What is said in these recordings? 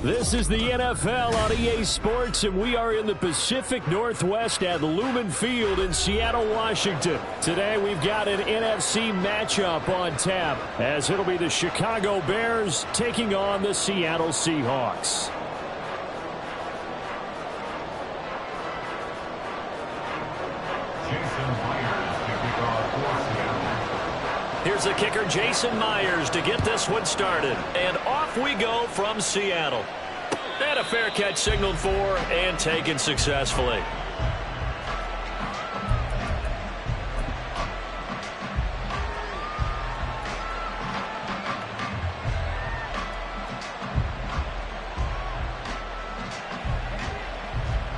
This is the NFL on EA Sports, and we are in the Pacific Northwest at Lumen Field in Seattle, Washington. Today we've got an NFC matchup on tap, as it'll be the Chicago Bears taking on the Seattle Seahawks. Here's the kicker, Jason Myers, to get this one started. And off we go from Seattle. And a fair catch signaled for and taken successfully.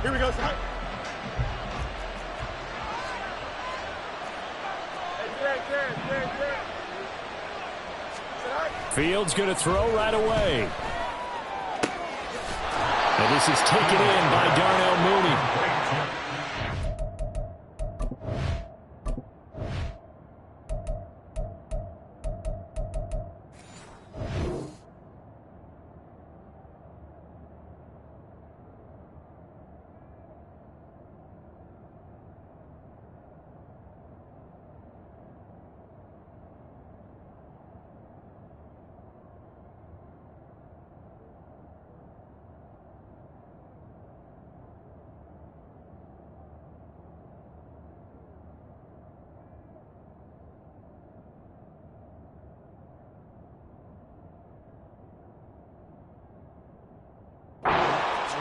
Here we go, son. Fields going to throw right away. And this is taken in by Darnell Mooney.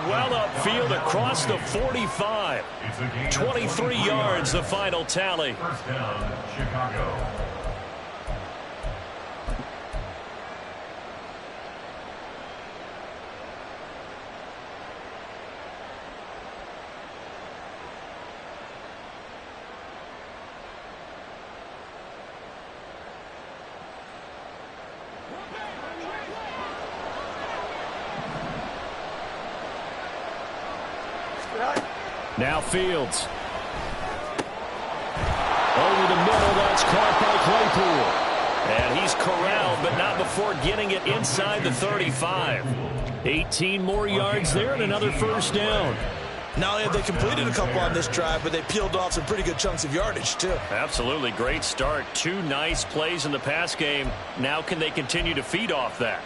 Well upfield across the 45. 23 yards, the final tally. First down, Chicago. Now Fields. Over the middle, that's caught by Claypool. And he's corralled, but not before getting it inside the 35. 18 more yards there and another first down. Not only have they completed a couple on this drive, but they peeled off some pretty good chunks of yardage, too. Absolutely great start. Two nice plays in the pass game. Now can they continue to feed off that?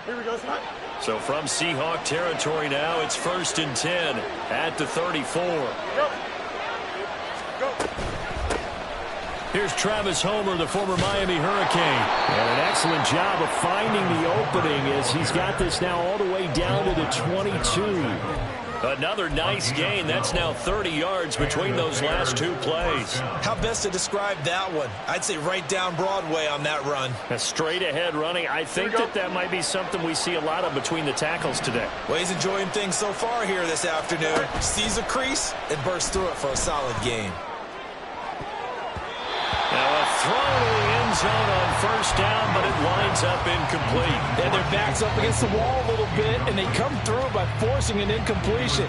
Here we go, son. So from Seahawk territory now, it's 1st and 10 at the 34. Go. Go. Here's Travis Homer, the former Miami Hurricane. And an excellent job of finding the opening as he's got this now all the way down to the 22. Another nice gain. That's now 30 yards between those last two plays. How best to describe that one? I'd say right down Broadway on that run. A straight ahead running. I think that might be something we see a lot of between the tackles today. Well, he's enjoying things so far here this afternoon. Sees a crease and bursts through it for a solid gain. Now a throw to the end zone on first down, but it winds up incomplete. And their back's up against the wall a little bit, and they come through by forcing an incompletion.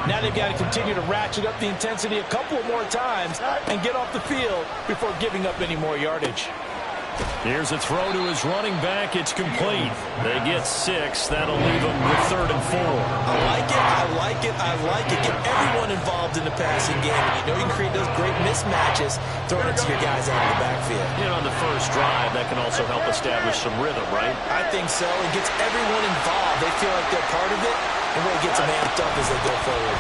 Now they've got to continue to ratchet up the intensity a couple of more times and get off the field before giving up any more yardage. Here's a throw to his running back. It's complete. They get 6. That'll leave them with 3rd and 4. I like it. I like it. I like it. Get everyone involved in the passing game. And you know you can create those great mismatches throwing it to your guys out of the backfield. You know, on the first drive, that can also help establish some rhythm, right? I think so. It gets everyone involved. They feel like they're part of it and really gets them amped up as they go forward.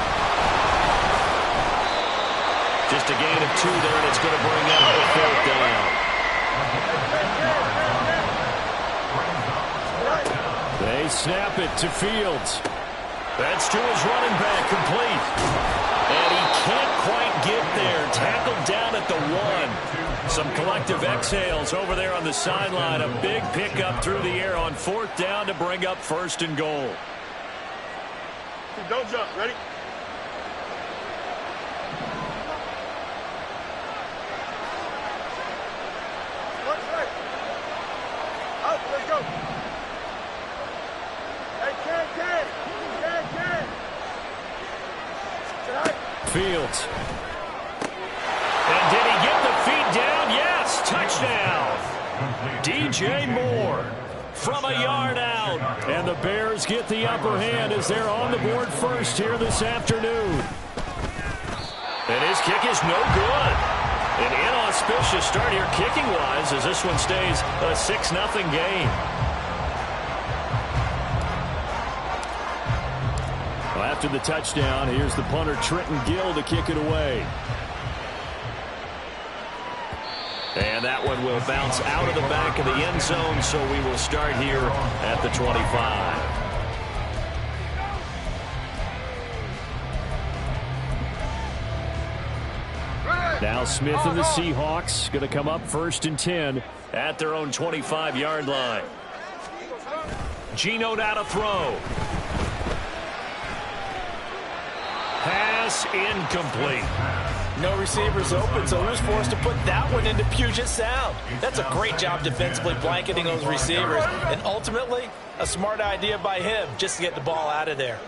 Just a gain of 2 there, and it's going to bring up a 4th down. They snap it to Fields. That's to his running back, complete. And he can't quite get there. Tackled down at the 1. Some collective exhales over there on the sideline. A big pickup through the air on 4th down to bring up 1st and goal. Don't jump. Ready? Let's go. Fields. And did he get the feet down? Yeah. touchdown. DJ Moore from a yard out. And the Bears get the upper hand as they're on the board first here this afternoon. And his kick is no good. An inauspicious start here kicking-wise as this one stays a 6-0 game. Well, after the touchdown, here's the punter Trenton Gill to kick it away. And that one will bounce out of the back of the end zone, so we will start here at the 25. Now Smith and the Seahawks going to come up 1st and 10 at their own 25-yard line. Geno now to throw. Pass incomplete. No receivers open, so he was forced to put that one into Puget Sound. That's a great job defensively blanketing those receivers. And ultimately, a smart idea by him just to get the ball out of there.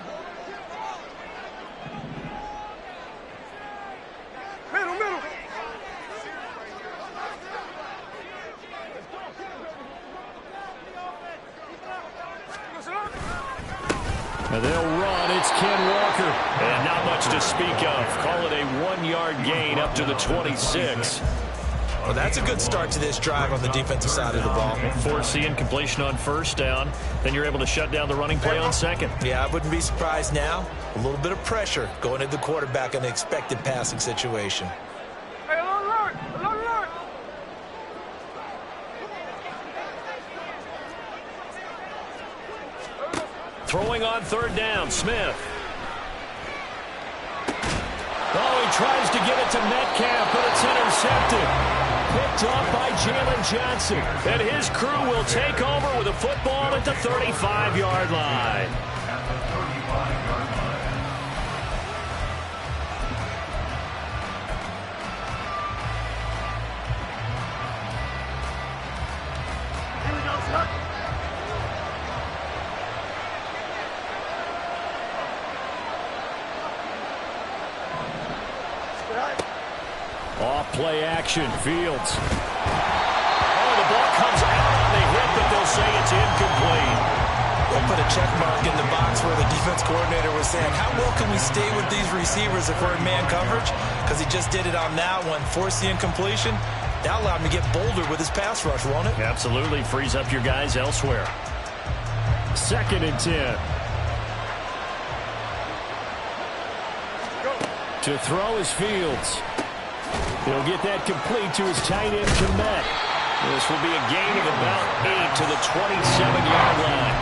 And they'll run. It's Ken Walker. And not much to speak of. Call it a 1-yard gain up to the 26. Well, that's a good start to this drive on the defensive side of the ball. Force the incompletion on 1st down. Then you're able to shut down the running play on 2nd. Yeah, I wouldn't be surprised now. A little bit of pressure going into the quarterback in an expected passing situation. Throwing on 3rd down, Smith. Oh, he tries to get it to Metcalf, but it's intercepted. Picked off by Jalen Johnson. And his crew will take over with a football at the 35-yard line. Off play action, Fields. Oh, the ball comes out on the hit, but they'll say it's incomplete. We'll put a check mark in the box where the defense coordinator was saying, how well can we stay with these receivers if we're in man coverage? Because he just did it on that one. Force the incompletion. That allowed him to get bolder with his pass rush, won't it? Absolutely. Frees up your guys elsewhere. 2nd and 10. To throw is Fields. He'll get that complete to his tight end, Komet. This will be a gain of about 8 to the 27-yard line.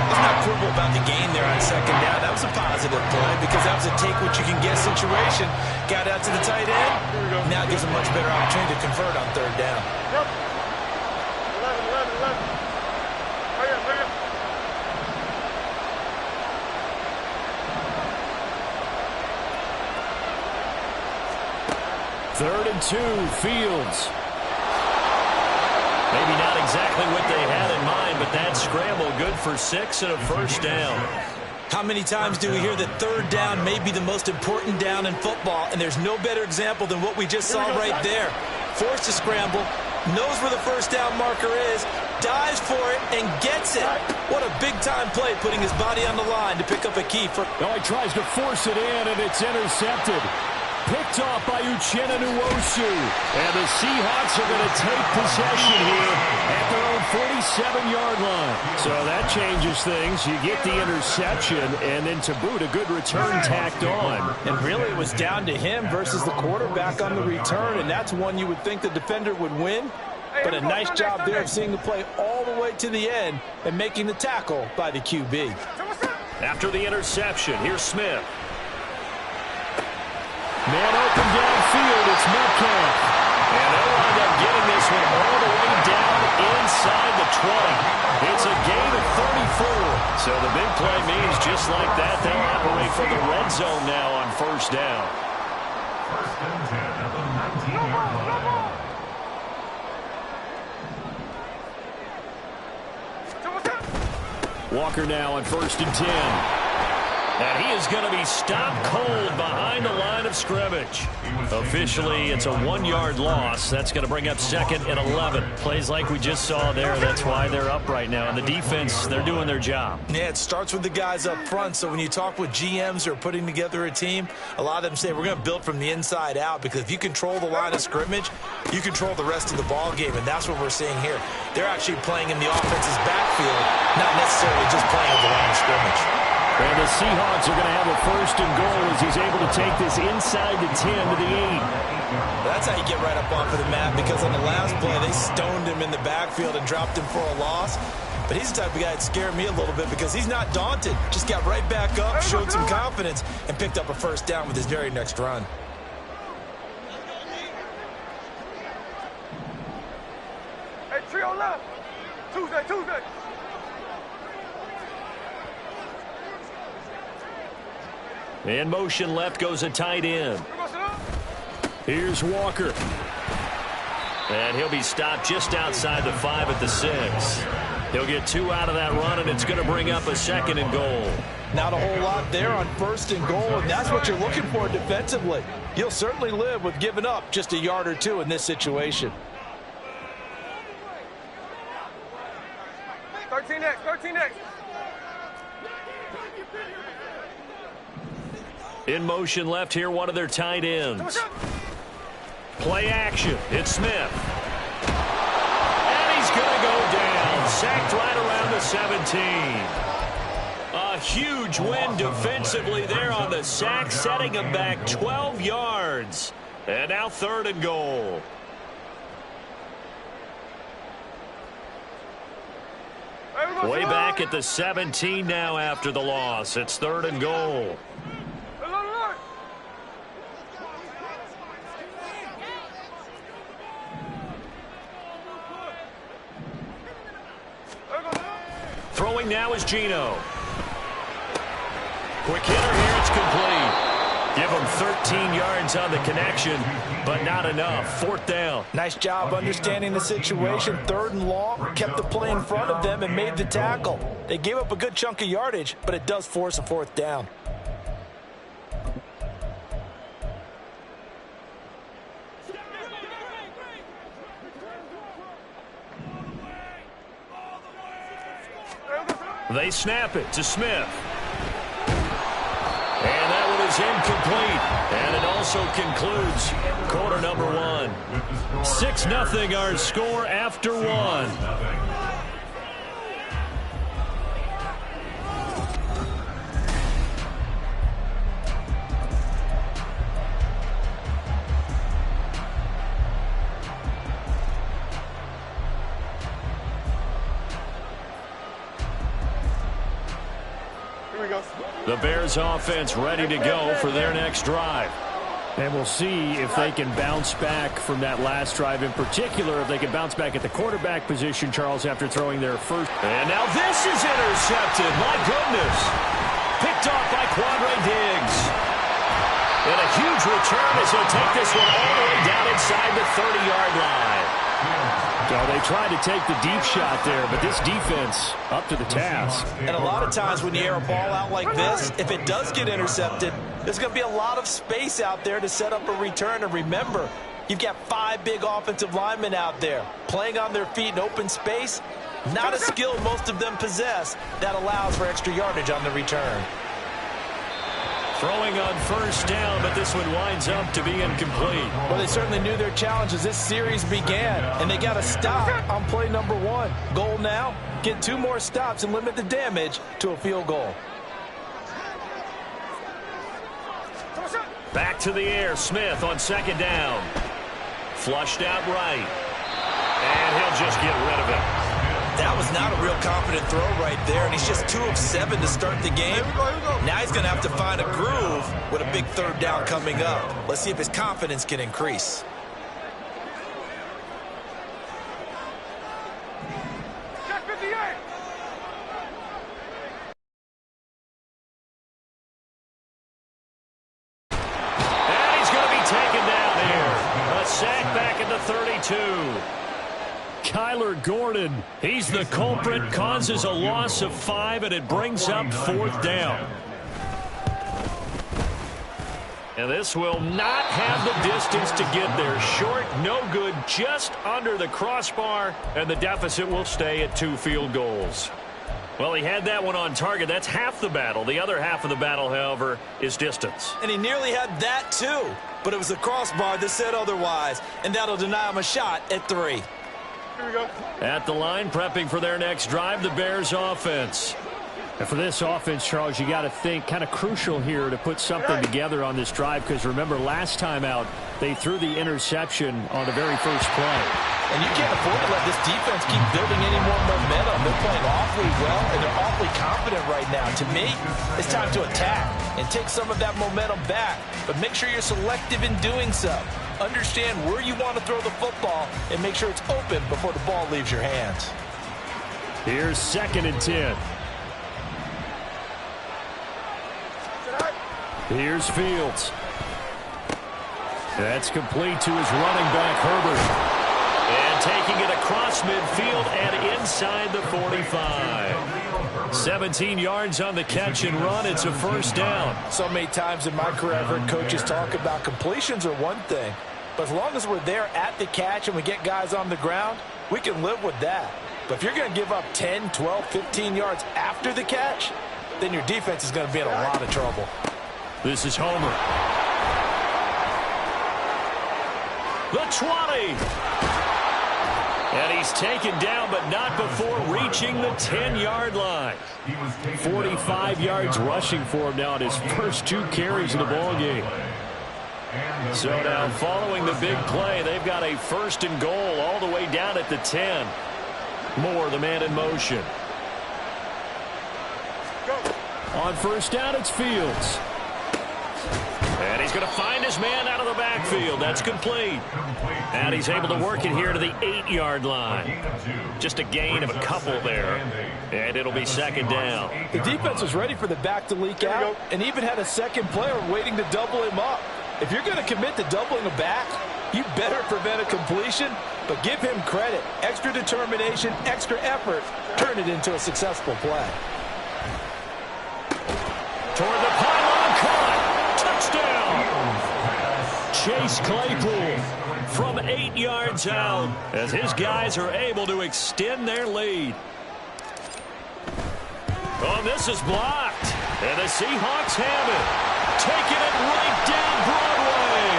Let's not quibble about the gain there on 2nd down. That was a positive play because that was a take-what-you-can-get situation. Got out to the tight end. Now gives a much better opportunity to convert on 3rd down. 3rd and 2, Fields. Maybe not exactly what they had in mind, but that scramble good for 6 and a 1st down. How many times do we hear that 3rd down may be the most important down in football, and there's no better example than what we just saw right there. Forced to scramble, knows where the 1st down marker is, dives for it, and gets it. What a big-time play, putting his body on the line to pick up a key. Oh, he tries to force it in, and it's intercepted. Picked off by Uchenna Nwosu. And the Seahawks are going to take possession here at their own 47-yard line. So that changes things. You get the interception, and then to boot, a good return tacked on. And really, it was down to him versus the quarterback on the return, and that's one you would think the defender would win. But a nice job there of seeing the play all the way to the end and making the tackle by the QB. After the interception, here's Smith. Man open downfield, it's Metcalf. And they'll wind up getting this one all the way down inside the 20. It's a gain of 34. So the big play means just like that, they'll operate from the red zone now on 1st down. 1st and 10 at the 19-yard line. Walker now on 1st and 10. And he is going to be stopped cold behind the line of scrimmage. Officially, it's a 1-yard loss. That's going to bring up 2nd and 11. Plays like we just saw there. That's why they're up right now. And the defense, they're doing their job. Yeah, it starts with the guys up front. So when you talk with GMs who are putting together a team, a lot of them say we're going to build from the inside out, because if you control the line of scrimmage, you control the rest of the ball game. And that's what we're seeing here. They're actually playing in the offense's backfield, not necessarily just playing at the line of scrimmage. And the Seahawks are going to have a 1st and goal as he's able to take this inside the 10 to the 8. That's how you get right up off of the mat, because on the last play, they stoned him in the backfield and dropped him for a loss. But he's the type of guy that scared me a little bit, because he's not daunted. Just got right back up, showed some confidence, and picked up a 1st down with his very next run. Hey, trio left. Tuesday. In motion left goes a tight end. Here's Walker. And he'll be stopped just outside the 5 at the 6. He'll get 2 out of that run, and it's going to bring up a 2nd and goal. Not a whole lot there on 1st and goal, and that's what you're looking for defensively. You'll certainly live with giving up just a yard or 2 in this situation. 13X. In motion left here, one of their tight ends. Play action. It's Smith. And he's going to go down. Sacked right around the 17. A huge win defensively there on the sack, setting him back 12 yards. And now 3rd and goal. Way back at the 17 now after the loss. It's 3rd and goal. Throwing now is Geno. Quick hitter here, it's complete. Give him 13 yards on the connection, but not enough. 4th down. Nice job understanding the situation. 3rd and long, kept the play in front of them and made the tackle. They gave up a good chunk of yardage, but it does force a 4th down. They snap it to Smith. And that one is incomplete. And it also concludes quarter number 1. 6-0 our score after 1. The Bears offense ready to go for their next drive. And we'll see if they can bounce back from that last drive, in particular if they can bounce back at the quarterback position, Charles, after throwing their first. And now this is intercepted. My goodness. Picked off by Quandre Diggs. And a huge return as he'll take this one all the way down inside the 30-yard line. So they tried to take the deep shot there, but this defense up to the task. And a lot of times when you air a ball out like this, if it does get intercepted, there's going to be a lot of space out there to set up a return. And remember, you've got 5 big offensive linemen out there playing on their feet in open space. Not a skill most of them possess that allows for extra yardage on the return. Throwing on first down, but this one winds up to be incomplete. Well, they certainly knew their challenge as this series began, and they got to stop on play number 1. Goal now, get 2 more stops and limit the damage to a field goal. Back to the air, Smith on second down. Flushed out right. And he'll just get rid of it. That was not a real confident throw right there, and he's just 2 of 7 to start the game. Now he's going to have to find a groove with a big 3rd down coming up. Let's see if his confidence can increase. And he's going to be taken down here. A sack back at the 32. Kyler Gordon, he's the culprit, causes a loss of 5, and it brings up 4th down. And this will not have the distance to get there. Short, no good, just under the crossbar, and the deficit will stay at 2 field goals. Well, he had that one on target. That's half the battle. The other half of the battle, however, is distance. And he nearly had that, too. But it was the crossbar that said otherwise, and that'll deny him a shot at 3. Here we go. At the line, prepping for their next drive, the Bears offense. And for this offense, Charles, you got to think kind of crucial here to put something together on this drive, because remember last time out they threw the interception on the very first play. And you can't afford to let this defense keep building any more momentum. They're playing awfully well, and they're awfully confident right now. To me, it's time to attack and take some of that momentum back. But make sure you're selective in doing so. Understand where you want to throw the football and make sure it's open before the ball leaves your hands. Here's 2nd and 10. Here's Fields. That's complete to his running back, Herbert. And taking it across midfield and inside the 45. 17 yards on the catch and run. It's a first down. So many times in my career, I've heard coaches talk about completions are one thing. But as long as we're there at the catch and we get guys on the ground, we can live with that. But if you're going to give up 10, 12, 15 yards after the catch, then your defense is going to be in a lot of trouble. This is Homer. The 20. And he's taken down, but not before reaching the 10-yard line. 45 yards rushing for him now at his first 2 carries of the ballgame. So now following the big play, they've got a 1st and goal all the way down at the 10. Moore, the man in motion. On first down, it's Fields. And he's going to find his man out of the backfield. That's complete. And he's able to work it here to the 8-yard line. Just a gain of a couple there. And it'll be 2nd down. The defense was ready for the back to leak out and even had a second player waiting to double him up. If you're going to commit to doubling a back, you better prevent a completion, but give him credit. Extra determination, extra effort, turn it into a successful play. Toward the pylon, caught. Touchdown. Chase Claypool from 8 yards out as his guys are able to extend their lead. Oh, this is blocked. And the Seahawks have it. Taking it right down Broadway.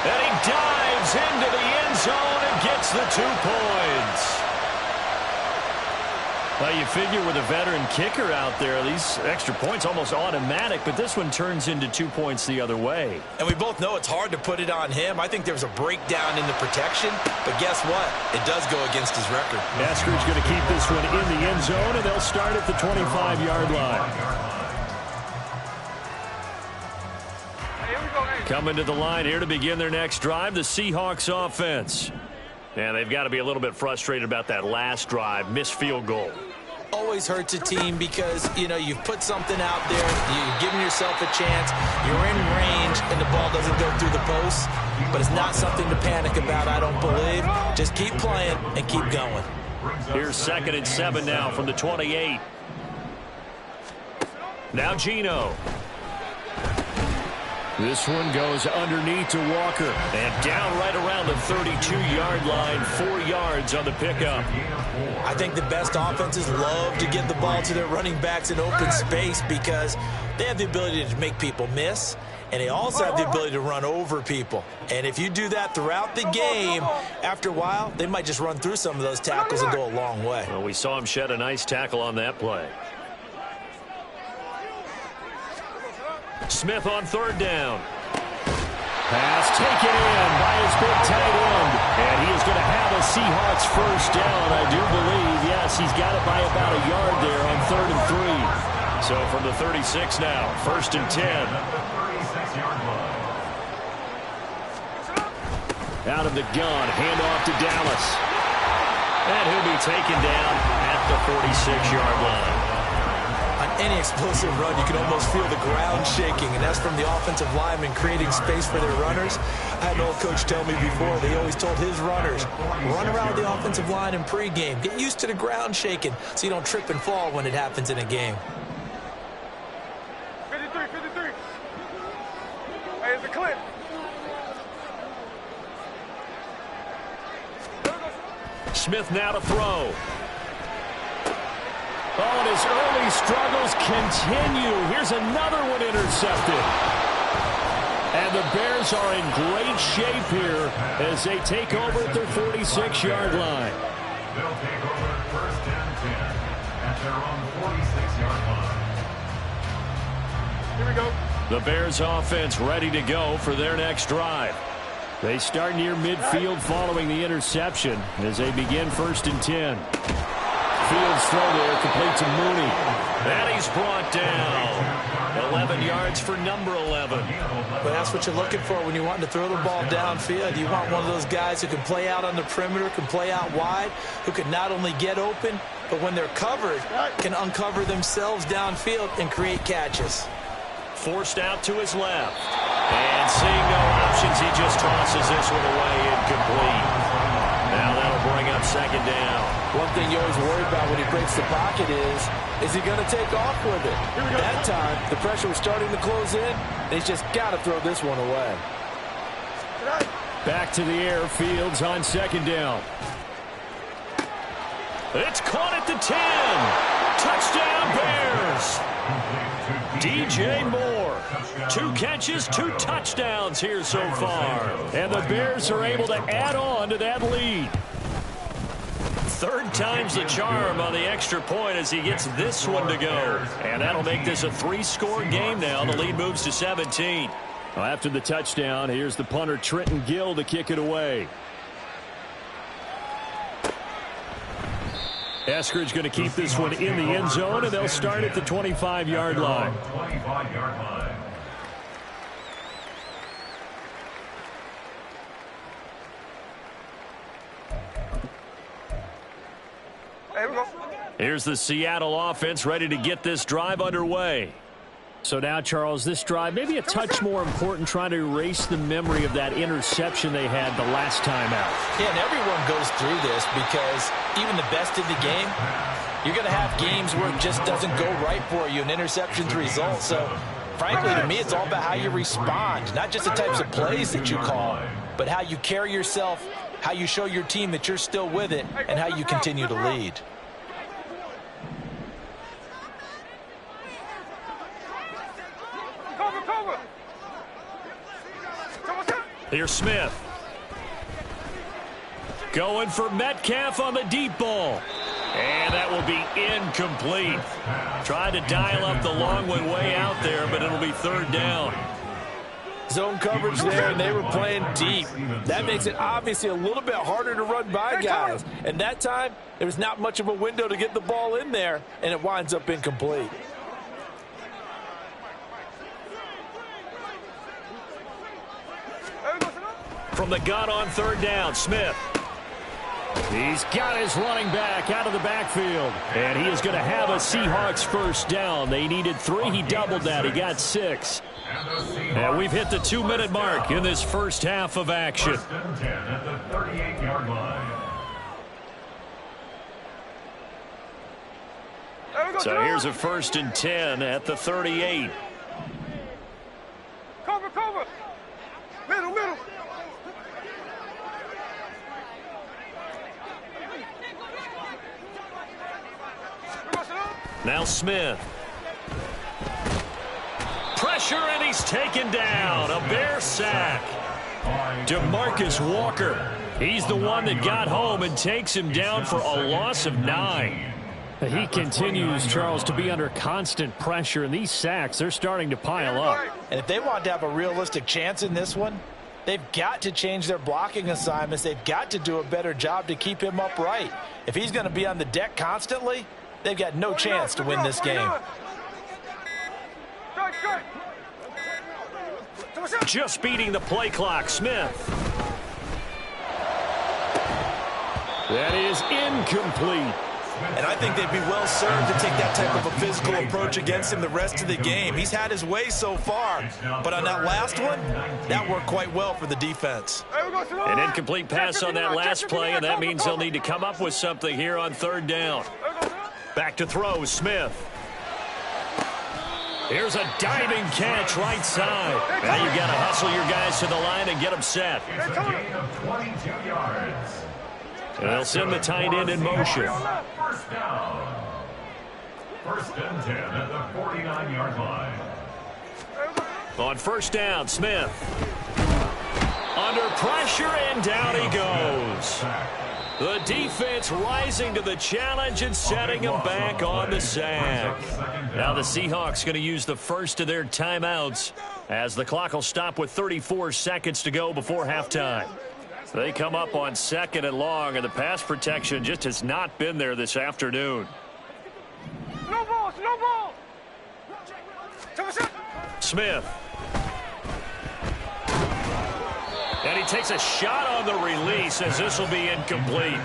And he dives into the end zone and gets the 2 points. Well, you figure with a veteran kicker out there, these extra points almost automatic, but this one turns into 2 points the other way. And we both know it's hard to put it on him. I think there was a breakdown in the protection, but guess what? It does go against his record. Asker's going to keep this one in the end zone, and they'll start at the 25-yard line. Coming to the line here to begin their next drive, the Seahawks offense. And they've got to be a little bit frustrated about that last drive, missed field goal. Always hurts a team because, you know, you've put something out there, you've given yourself a chance, you're in range, and the ball doesn't go through the post. But it's not something to panic about, I don't believe. Just keep playing and keep going. Here's 2nd and 7 now from the 28. Now Geno. This one goes underneath to Walker. And down right around the 32-yard line, 4 yards on the pickup. I think the best offenses love to get the ball to their running backs in open space because they have the ability to make people miss, and they also have the ability to run over people. And if you do that throughout the game, after a while, they might just run through some of those tackles and go a long way. Well, we saw him shed a nice tackle on that play. Smith on 3rd down. Pass taken in by his big tight end. And he is going to have a Seahawks first down, I do believe. Yes, he's got it by about a yard there on 3rd and 3. So from the 36 now, 1st and 10. Out of the gun, handoff to Dallas. And he'll be taken down at the 46-yard line. On any explosive run, you can almost feel the ground shaking, and that's from the offensive linemen creating space for their runners. I had an old coach tell me before, they always told his runners, run around the offensive line in pregame. Get used to the ground shaking so you don't trip and fall when it happens in a game. Hands are clear. Smith now to throw. Oh, and his early struggles continue. Here's another one intercepted. And the Bears are in great shape here as they take over at their 46-yard line. They'll take over first and 10 at their own 46-yard line. Here we go. The Bears offense ready to go for their next drive. They start near midfield following the interception as they begin first and 10. Fields throw there, complete to Mooney. And he's brought down. 11 yards for number 11. But that's what you're looking for when you want to throw the ball downfield. You want one of those guys who can play out on the perimeter, can play out wide, who can not only get open, but when they're covered, can uncover themselves downfield and create catches. Forced out to his left. And seeing no options, he just tosses this one away, incomplete. Now that'll bring up second down. One thing you always worry about when he breaks the pocket is he going to take off with it? That time, the pressure was starting to close in, and he's just got to throw this one away. Back to the air, Fields on second down. It's caught at the 10. Touchdown, Bears. DJ Moore. 2 catches, 2 touchdowns here so far. And the Bears are able to add on to that lead. Third time's the charm on the extra point as he gets this one to go. And that'll make this a 3-score game now. The lead moves to 17. Well, after the touchdown, here's the punter Trenton Gill to kick it away. Eskridge going to keep this one in the end zone, and they'll start at the 25-yard line. 25-yard line. Here we go. Here's the Seattle offense ready to get this drive underway. So now, Charles, this drive maybe a touch more important, trying to erase the memory of that interception they had the last time out. Yeah, and everyone goes through this because even the best in the game, you're going to have games where it just doesn't go right for you, and interceptions result. So, frankly, to me, it's all about how you respond, not just the types of plays that you call, but how you carry yourself, how you show your team that you're still with it, and how you continue to lead. Here's Smith. Going for Metcalf on the deep ball. And that will be incomplete. Tried to dial up the long one way out there, but it'll be third down. Zone coverage there, and they were playing deep. That makes it obviously a little bit harder to run by guys. And that time, there was not much of a window to get the ball in there, and it winds up incomplete. From the gun on third down, Smith. He's got his running back out of the backfield. And he is going to have a Seahawks first down. They needed 3. He doubled that. He got 6. And we've hit the 2-minute mark in this first half of action. First and 10 at the 38-yard line. So here's a first and 10 at the 38. Cover, cover. Middle, middle. Now Smith. Pressure, and he's taken down. A Bear sack. DeMarcus Walker. He's the one that got home and takes him down for a loss of 9. He continues, Charles, to be under constant pressure, and these sacks, they're starting to pile up. And if they want to have a realistic chance in this one, they've got to change their blocking assignments. They've got to do a better job to keep him upright. If he's going to be on the deck constantly, they've got no chance to win this game. Just beating the play clock, Smith. That is incomplete. And I think they'd be well served to take that type of a physical approach against him the rest of the game. He's had his way so far, but on that last one, that worked quite well for the defense. An incomplete pass on that last play, and that means they'll need to come up with something here on third down. Back to throw, Smith. Here's a diving catch right side. Now you've got to hustle your guys to the line and get them set. It's a gain of 22 yards. And they'll send the tight end in motion. First down. First and 10 at the 49-yard line. On first down, Smith. Under pressure, and down he goes. The defense rising to the challenge and setting him back on the sack. Now the Seahawks going to use the first of their timeouts as the clock will stop with 34 seconds to go before halftime. They come up on second and long, and the pass protection just has not been there this afternoon. No ball, no ball. Smith. And he takes a shot on the release as this will be incomplete.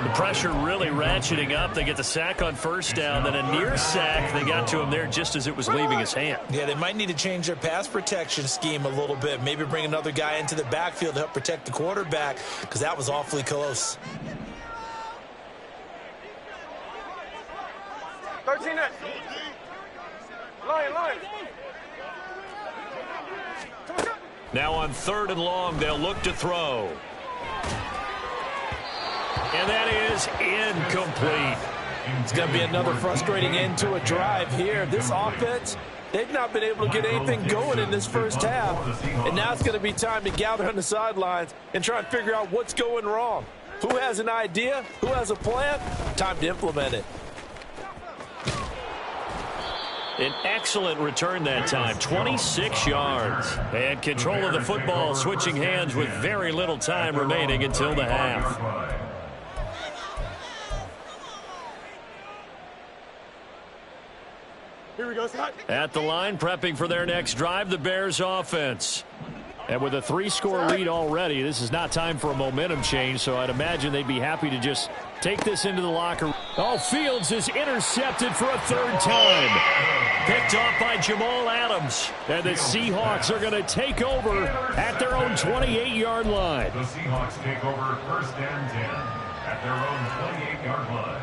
The pressure really ratcheting up. They get the sack on first down, then a near sack. They got to him there just as it was leaving his hand. Yeah, they might need to change their pass protection scheme a little bit. Maybe bring another guy into the backfield to help protect the quarterback, because that was awfully close. 13 net. Lion. Now on third and long, they'll look to throw. And that is incomplete. It's going to be another frustrating end to a drive here. This offense, they've not been able to get anything going in this first half. And now it's going to be time to gather on the sidelines and try and figure out what's going wrong. Who has an idea? Who has a plan? Time to implement it. An excellent return that time, 26 yards. And control of the football switching hands with very little time remaining until the half. Here we go, Scott. At the line, prepping for their next drive, the Bears offense. And with a 3-score lead already, this is not time for a momentum change, so I'd imagine they'd be happy to just take this into the locker room. Oh, Fields is intercepted for a third time. Picked off by Jamal Adams. And the Seahawks are going to take over at their own 28-yard line. The Seahawks take over first and 10 at their own 28-yard line.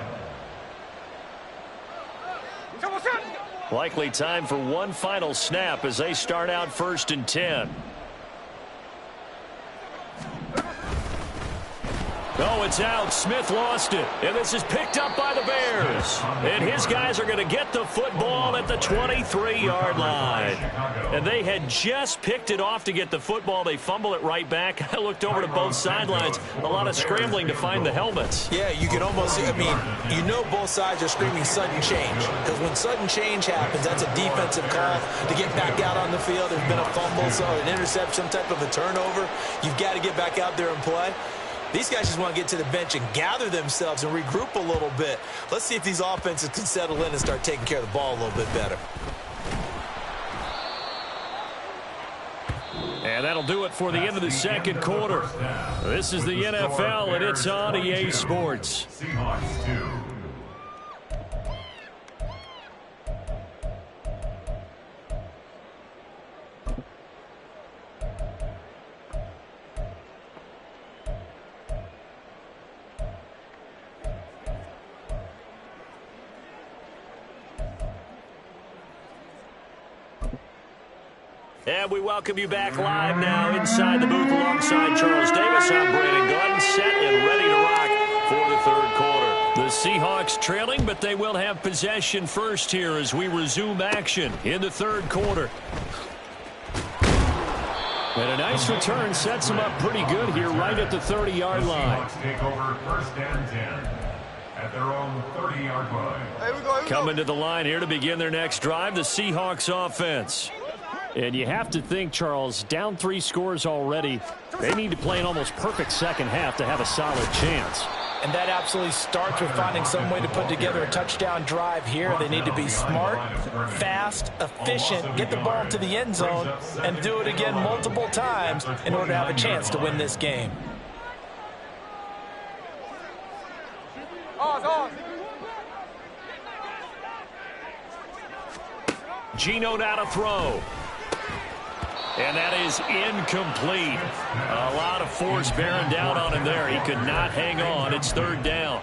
Likely time for one final snap as they start out first and 10. Oh, it's out. Smith lost it. And this is picked up by the Bears. And his guys are going to get the football at the 23-yard line. And they had just picked it off to get the football. They fumble it right back. I looked over to both sidelines. A lot of scrambling to find the helmets. Yeah, you can almost, you know both sides are screaming sudden change. Because when sudden change happens, that's a defensive call to get back out on the field. There's been a fumble, so an interception, some type of a turnover. You've got to get back out there and play. These guys just want to get to the bench and gather themselves and regroup a little bit. Let's see if these offenses can settle in and start taking care of the ball a little bit better. And that'll do it for the end of the second quarter. This is the NFL, and it's on EA Sports. Seahawks 2. And we welcome you back live now inside the booth alongside Charles Davis. I'm Brandon Gordon, set and ready to rock for the third quarter. The Seahawks trailing, but they will have possession first here as we resume action in the third quarter. And a nice return sets them up pretty good here right at the 30-yard line. Seahawks take over first and 10 at their own 30-yard line. Here we go. Coming to the line here to begin their next drive, the Seahawks offense. And you have to think, Charles, down 3 scores already. They need to play an almost perfect second half to have a solid chance. And that absolutely starts with finding some way to put together a touchdown drive here. They need to be smart, fast, efficient, get the ball to the end zone, and do it again multiple times in order to have a chance to win this game. Geno now to throw. And that is incomplete. A lot of force bearing down on him there. He could not hang on. It's third down.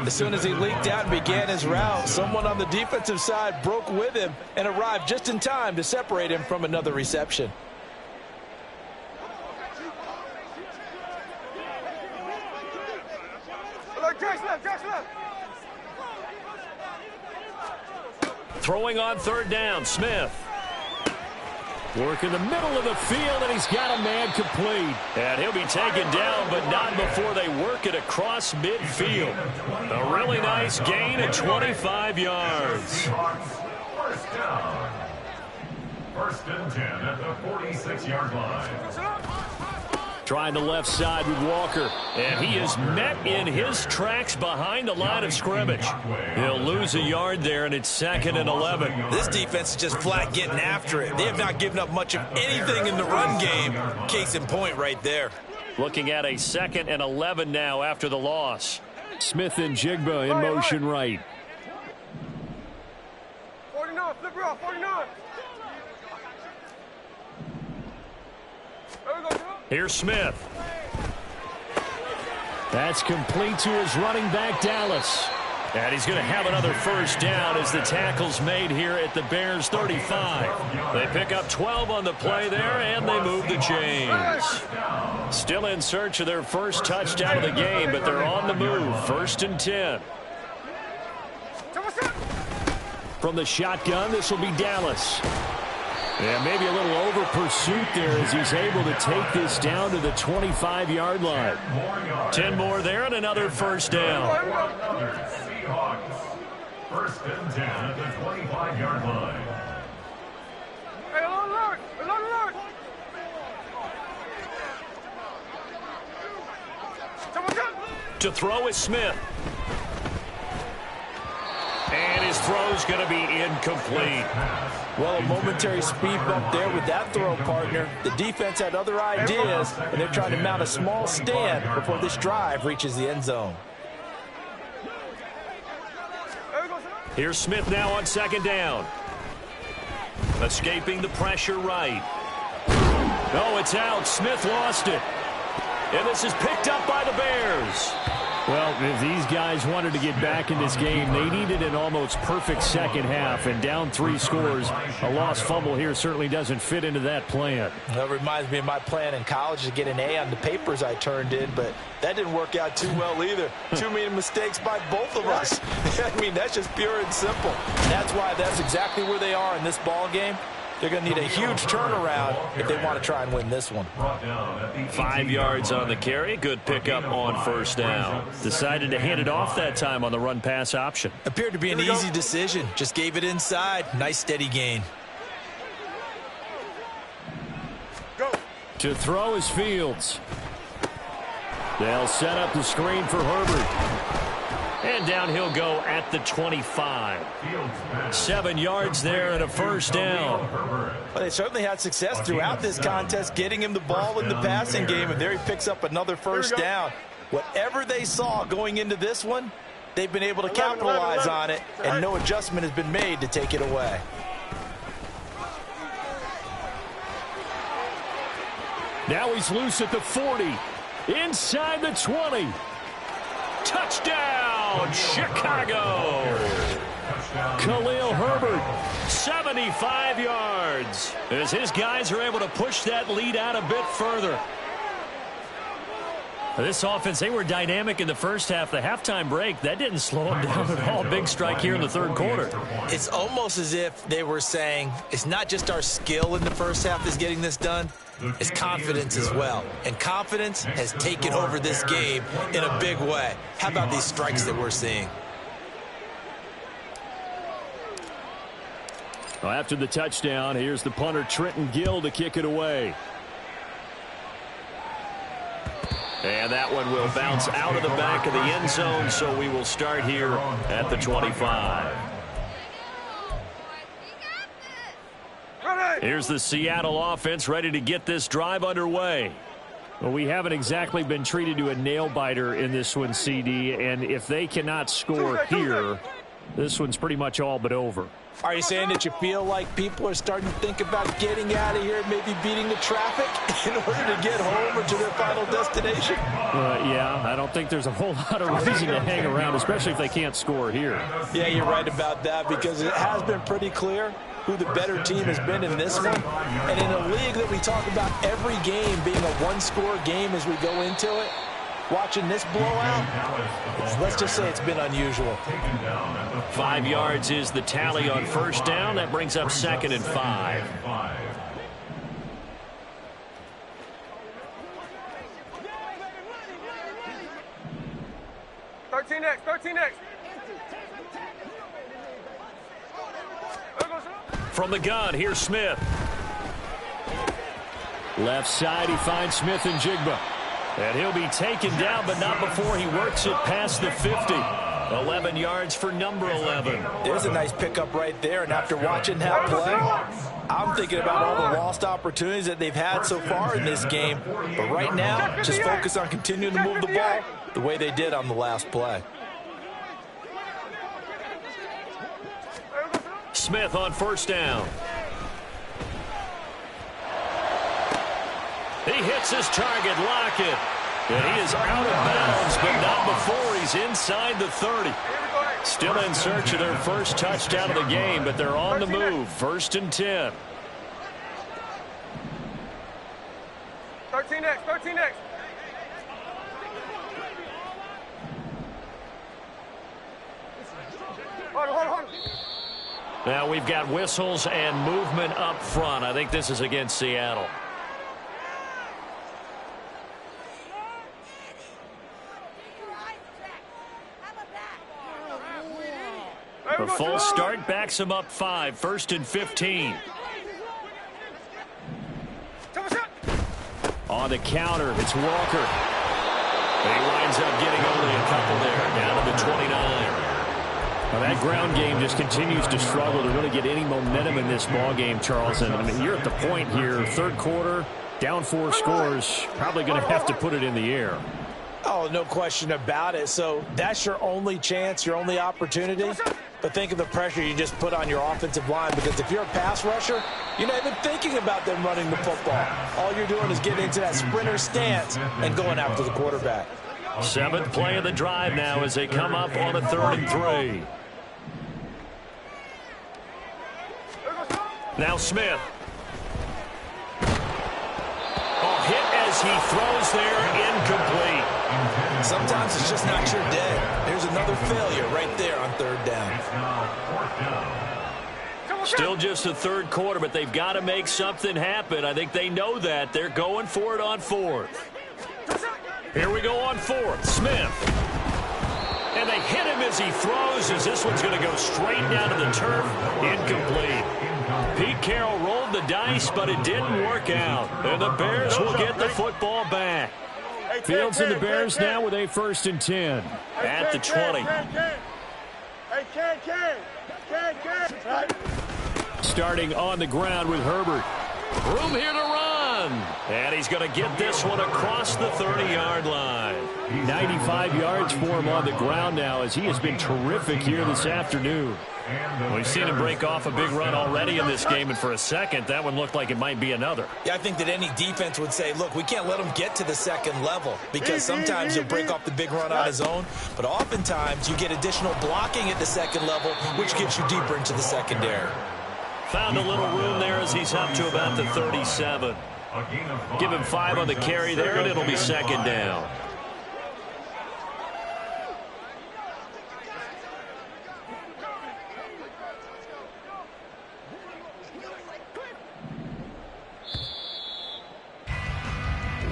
As soon as he leaked out and began his route, someone on the defensive side broke with him and arrived just in time to separate him from another reception. Throwing on third down, Smith. Work in the middle of the field, and he's got a man complete. And he'll be taken down, but not before they work it across midfield. A really nice gain of 25 yards. First down. First and 10 at the 46-yard line. Trying the left side with Walker. And he is met in his tracks behind the line of scrimmage. He'll lose a yard there, and it's 2nd and 11. This defense is just flat getting after it. They have not given up much of anything in the run game. Case in point right there. Looking at a 2nd and 11 now after the loss. Smith and Jigba in motion right. 49, flip her off, 49. There we go, Here's Smith. That's complete to his running back, Dallas. And he's going to have another first down as the tackle's made here at the Bears 35. They pick up 12 on the play there, and they move the chains. Still in search of their first touchdown of the game, but they're on the move. 1st and 10. From the shotgun, this will be Dallas. And maybe a little over pursuit there as he's able to take this down to the 25-yard line. 10 more there and another first down. Seahawks. 1st and 10 at the 25-yard line. Hey, alert! Alert! To throw is Smith. And his throw's going to be incomplete. Well, a momentary speed bump there with that throw, partner. The defense had other ideas, and they're trying to mount a small stand before this drive reaches the end zone. Here's Smith now on 2nd down. Escaping the pressure right. Oh, it's out. Smith lost it. And this is picked up by the Bears. Well, if these guys wanted to get back in this game, they needed an almost perfect second half, and down 3 scores. A lost fumble here certainly doesn't fit into that plan. That reminds me of my plan in college to get an A on the papers I turned in, but that didn't work out too well either. Too many mistakes by both of us. I mean, that's just pure and simple. That's why that's exactly where they are in this ball game. They're going to need a huge turnaround if they want to try and win this one. 5 yards on the carry. Good pickup on first down. Decided to hand it off that time on the run-pass option. Appeared to be an easy decision. Just gave it inside. Nice steady gain. Go. To throw is Fields. They'll set up the screen for Herbert. And down he'll go at the 25. 7 yards there and a first down. Well, they certainly had success throughout this contest, getting him the ball in the passing game, and there he picks up another first down. Whatever they saw going into this one, they've been able to capitalize on it, and no adjustment has been made to take it away. Now he's loose at the 40. Inside the 20. Touchdown, Chicago. Khalil Herbert, 75 yards. As his guys are able to push that lead out a bit further. This offense, they were dynamic in the first half. The halftime break, that didn't slow them down at all. Big strike here in the 3rd quarter. It's almost as if they were saying, it's not just our skill in the first half that's getting this done. It's confidence as well. And confidence has taken over this game in a big way. How about these strikes that we're seeing? Well, after the touchdown, here's the punter, Trenton Gill, to kick it away. And that one will bounce out of the back of the end zone, so we will start here at the 25. Here's the Seattle offense ready to get this drive underway. Well, we haven't exactly been treated to a nail-biter in this one, CD, and if they cannot score here, this one's pretty much all but over. Are you saying that you feel like people are starting to think about getting out of here, maybe beating the traffic in order to get home or to their final destination? Yeah, I don't think there's a whole lot of reason to hang around, especially if they can't score here. Yeah, you're right about that, because it has been pretty clear who the better team has been in this one. And in a league that we talk about every game being a one-score game as we go into it, watching this blowout, let's just say it's been unusual. 5 yards is the tally on first down. That brings up 2nd and 5. 13X, 13X. From the gun, here's Smith. Left side, he finds Smith and Jigba. And he'll be taken down, but not before he works it past the 50. 11 yards for number 11. There's a nice pickup right there, and after watching that play, I'm thinking about all the lost opportunities that they've had so far in this game. But right now, just focus on continuing to move the ball the way they did on the last play. Smith on first down. He hits his target, Lockett. And he is out of bounds, but not before he's inside the 30. Still in search of their first touchdown of the game, but they're on the move. 1st and 10. 13X, 13X. Hold on. Now we've got whistles and movement up front. I think this is against Seattle. A full start backs him up 5. 1st and 15. On the counter, it's Walker. He winds up getting only a couple there, down to the 29. Well, that ground game just continues to struggle to really get any momentum in this ball game, Charles. And I mean, you're at the point here, 3rd quarter, down 4 scores, probably going to have to put it in the air. Oh, no question about it. So that's your only chance, your only opportunity. But think of the pressure you just put on your offensive line, because if you're a pass rusher, you're not even thinking about them running the football. All you're doing is getting into that sprinter stance and going after the quarterback. 7th play of the drive now as they come up on a 3rd and 3. Now Smith. Hit as he throws there, incomplete. Sometimes it's just not your day. There's another failure right there on 3rd down. Still just the 3rd quarter, but they've got to make something happen. I think they know that. They're going for it on 4th. Here we go on 4th. Smith. And they hit him as he throws, as this one's going to go straight down to the turf. Incomplete. Pete Carroll rolled the dice, but it didn't work out. And the Bears will get the football back. Fields and the Bears now with a 1st and 10. At the 20. Starting on the ground with Herbert. Room here to run. And he's going to get this one across the 30-yard line. 95 yards for him on the ground now, as he has been terrific here this afternoon. We've seen him break off a big run already in this game, and for a second, that one looked like it might be another. Yeah, I think that any defense would say, look, we can't let him get to the 2nd level, because sometimes he'll break off the big run on his own, but oftentimes you get additional blocking at the 2nd level, which gets you deeper into the secondary. Found a little room there as he's up to about the 37. Give him 5 on the carry there, and it'll be 2nd down.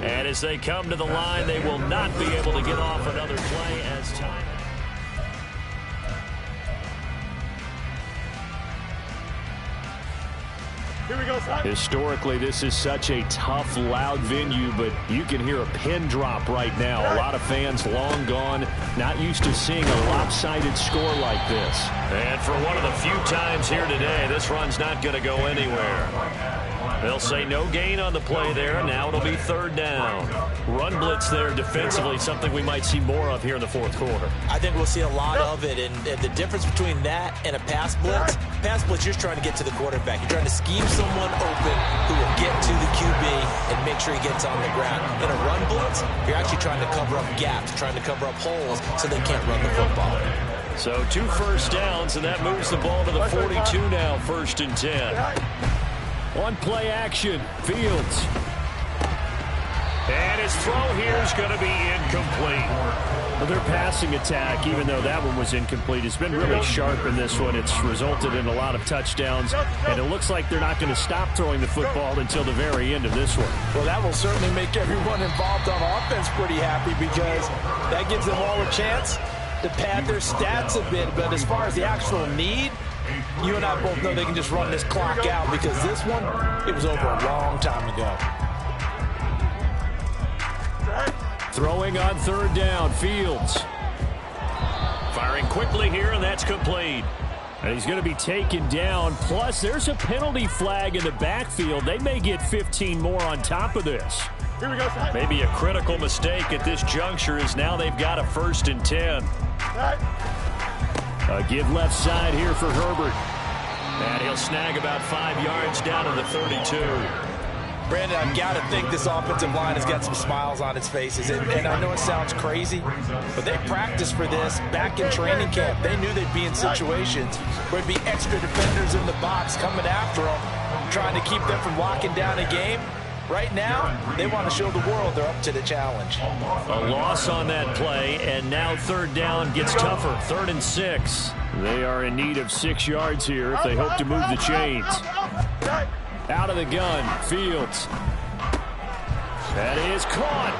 And as they come to the line, they will not be able to get off another play as time. Here we go, son. Historically, this is such a tough, loud venue, but you can hear a pin drop right now. A lot of fans long gone, not used to seeing a lopsided score like this. And for one of the few times here today, this run's not going to go anywhere. They'll say no gain on the play there. Now it'll be third down. Run blitz there defensively, something we might see more of here in the fourth quarter. I think we'll see a lot of it, and the difference between that and a pass blitz, you're trying to get to the quarterback. You're trying to scheme someone open who will get to the QB and make sure he gets on the ground. In a run blitz, you're actually trying to cover up gaps, trying to cover up holes so they can't run the football. So 2 first downs, and that moves the ball to the 42 now, 1st and 10. On play action, Fields. And his throw here is going to be incomplete. Well, their passing attack, even though that one was incomplete, has been really sharp in this one. It's resulted in a lot of touchdowns, and it looks like they're not going to stop throwing the football until the very end of this one. Well, that will certainly make everyone involved on offense pretty happy because that gives them all a chance to pad their stats a bit. But as far as the actual need, you and I both know they can just run this clock out because this one, it was over a long time ago. Throwing on third down, Fields. Firing quickly here, and that's complete. And he's going to be taken down. Plus, there's a penalty flag in the backfield. They may get 15 more on top of this. Here we go, son. Maybe a critical mistake at this juncture is now they've got a 1st and 10. A give left side here for Herbert. And he'll snag about 5 yards down to the 32. Brandon, I've got to think this offensive line has got some smiles on its faces. And I know it sounds crazy, but they practiced for this back in training camp. They knew they'd be in situations where there'd be extra defenders in the box coming after them, trying to keep them from locking down a game. Right now, they want to show the world they're up to the challenge. A loss on that play, and now third down gets tougher. 3rd and 6. They are in need of 6 yards here if they hope to move the chains. Out of the gun, Fields. That is caught.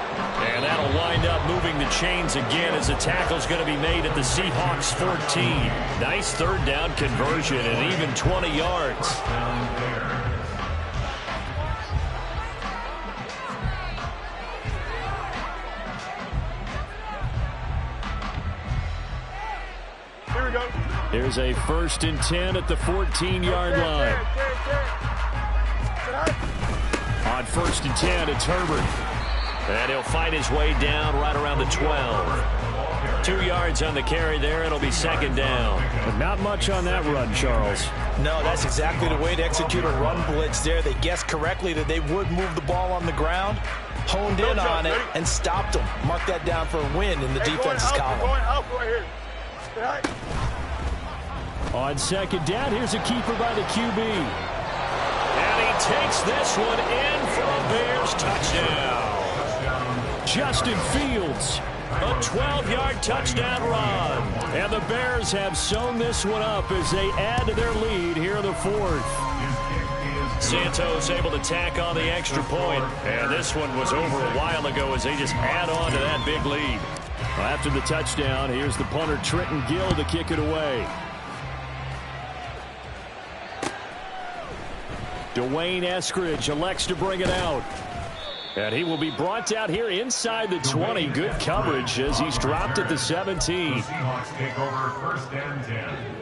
And that'll wind up moving the chains again as a tackle's going to be made at the Seahawks 14. Nice third down conversion and even 20 yards. Here we go. There's a 1st and 10 at the 14-yard line. On 1st and 10, it's Herbert. And he'll fight his way down right around the 12. 2 yards on the carry there. It'll be 2nd down. But not much on that run, Charles. No, that's exactly the way to execute a run blitz there. They guessed correctly that they would move the ball on the ground, honed in on it, and stopped them. Mark that down for a win in the defense's column. Going out right here. On 2nd down, here's a keeper by the QB. And he takes this one in for a Bears touchdown. Justin Fields. A 12-yard touchdown run. And the Bears have sewn this one up as they add to their lead here in the 4th. Santos able to tack on the extra point. And this one was over a while ago as they just add on to that big lead. Well, after the touchdown, here's the punter Trenton Gill to kick it away. Dwayne Eskridge elects to bring it out. And he will be brought out here inside the 20. Good coverage as he's dropped at the 17.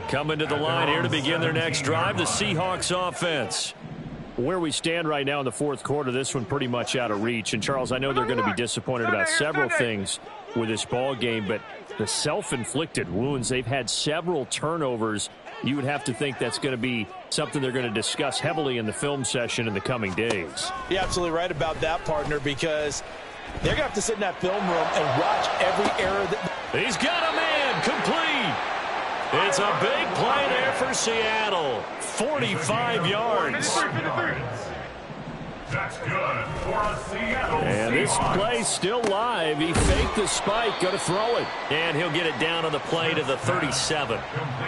Coming to the line here to begin their next drive, the Seahawks offense. Where we stand right now in the 4th quarter, this one pretty much out of reach. And, Charles, I know they're going to be disappointed about several things with this ball game, but the self-inflicted wounds, they've had several turnovers. You would have to think that's going to be something they're going to discuss heavily in the film session in the coming days. You're absolutely right about that, partner, because they're going to have to sit in that film room and watch every error. He's got a man complete. It's a big play there for Seattle. 45 yards. That's good for a Seattle And this play still live. He faked the spike, going to throw it. And he'll get it down on the play to the 37.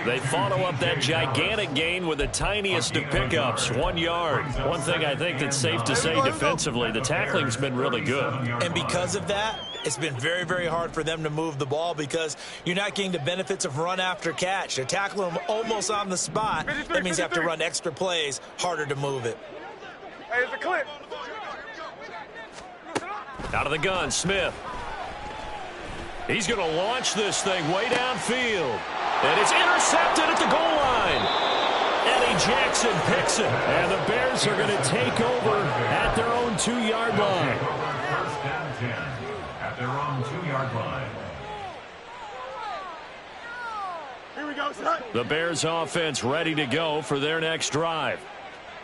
They follow up that gigantic gain with the tiniest of pickups, 1 yard. One thing I think that's safe to say defensively, the tackling's been really good. And because of that, it's been very, very hard for them to move the ball because you're not getting the benefits of run after catch. They're tackling them almost on the spot. That means you have to run extra plays, harder to move it. Hey, it's a clip. Out of the gun, Smith. He's going to launch this thing way downfield. And it's intercepted at the goal line. And he Jackson picks it. And the Bears are going to take over at their own 2-yard line. First and 10 at their own 2-yard line. Here we go, son. The Bears offense ready to go for their next drive.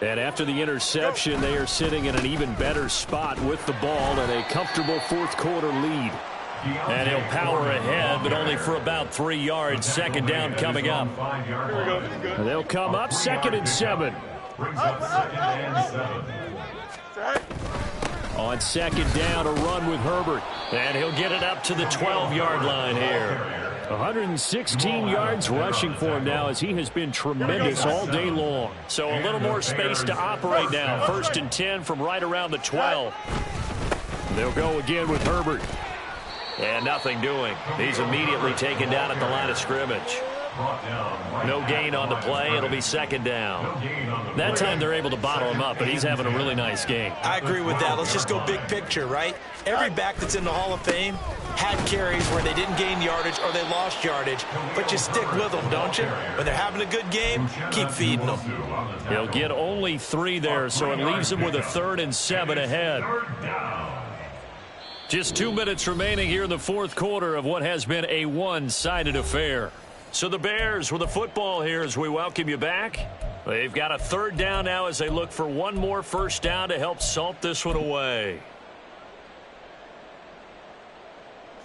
And after the interception, they are sitting in an even better spot with the ball and a comfortable fourth-quarter lead. And he'll power ahead, but only for about 3 yards. Second down coming up. Here we go. This is good. They'll come up 2nd and 7. Brings up 2nd and 7. It's all right. On 2nd down, a run with Herbert. And he'll get it up to the 12-yard line here. 116 yards rushing for him now as he has been tremendous all day long. So a little more space to operate now. 1st and 10 from right around the 12. They'll go again with Herbert. And nothing doing. He's immediately taken down at the line of scrimmage. No gain on the play. It'll be 2nd down. That time they're able to bottle him up, but he's having a really nice game. I agree with that. Let's just go big picture, right? Every back that's in the Hall of Fame had carries where they didn't gain yardage or they lost yardage, but you stick with them, don't you? When they're having a good game, keep feeding them. He'll get only 3 there, so it leaves him with a 3rd and 7 ahead. Just 2 minutes remaining here in the fourth quarter of what has been a one-sided affair. So the Bears with the football here as we welcome you back. They've got a 3rd down now as they look for one more first down to help salt this one away.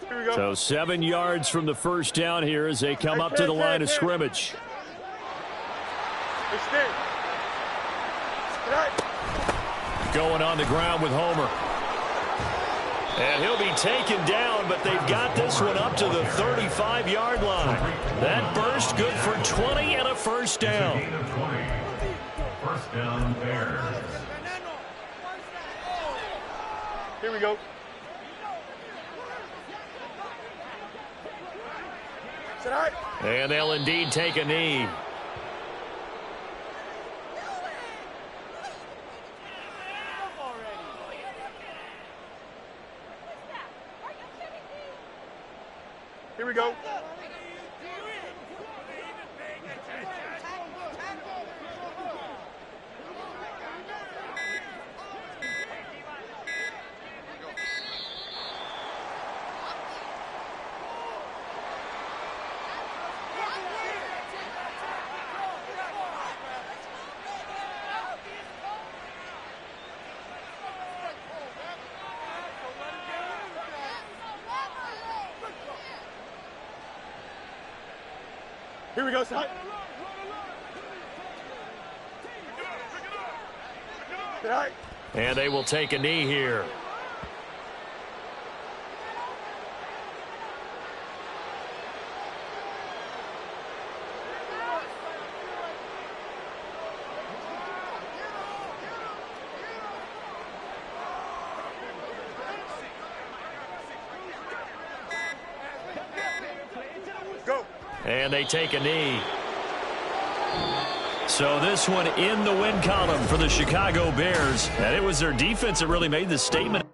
Here we go. So 7 yards from the first down here as they come up to the line of scrimmage. Hey, stay. All right. Going on the ground with Homer. And he'll be taken down, but they've got this one up to the 35-yard line. That burst good for 20 and a first down. First down, Bears. Here we go. It's all right. And they'll indeed take a knee. Here we go. Here we go, son. All right. And they will take a knee here. Go. And they take a knee. So this one in the win column for the Chicago Bears. And it was their defense that really made the statement.